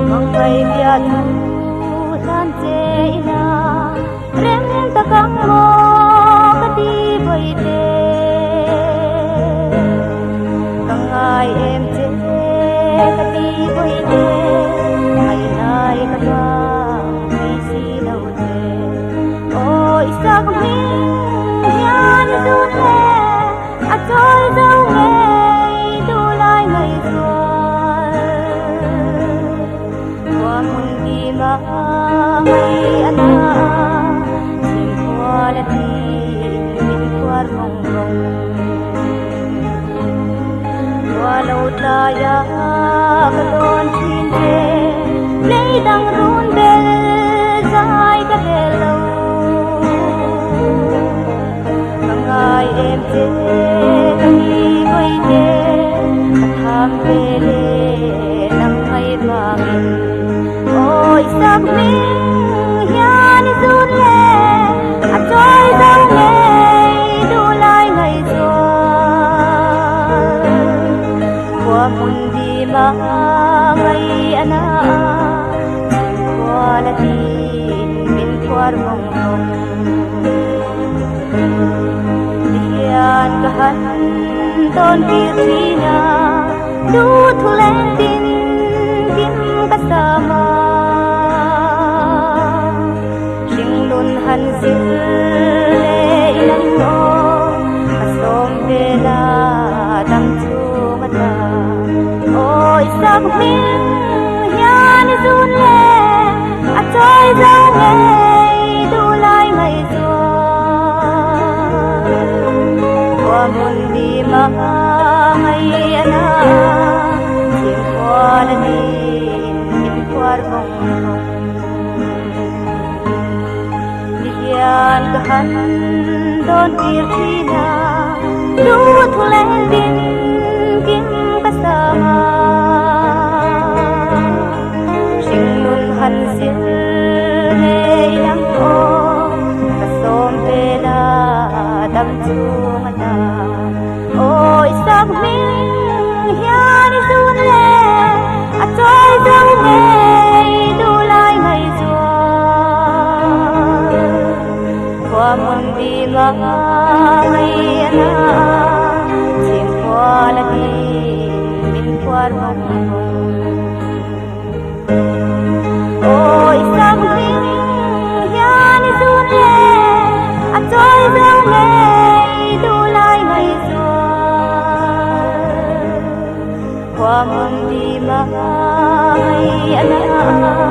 Mangay biadu tan na rem takang mo katibay te kangay em te katibay te ay nay katang isilaw te o isa kaming yan dune at toy daw ngay dulay ngay may anak simpualati minkuar mongrong walau taya kalon cinte leidang run bel zai kadelo kangai emte kami goite katham bele nang mai bangin isang ming yan izunle at toy daw ngay dulay ngay zon kwa mundi may anak simkwalatin minkwar mongrong diyan kahan don kirtina dutulen din kim kasama hansil ilang mo kasom bela dang chumata o isang ming yan izunle at toy daw ngay dulay ngay zon kwa mundi may anak simkwalatin minkwar mongrong yan kahan don kirtina dutulen din kim kasama singlun hansil ilang o kasom bela dam chumata o isang ming yan izunle at toy daw ngay dulay ngay mundi may anak simkwalatin minkwar mongrong o isang ming yan izunle at toy daw ngay dulay ngay zon kwa mundi may anak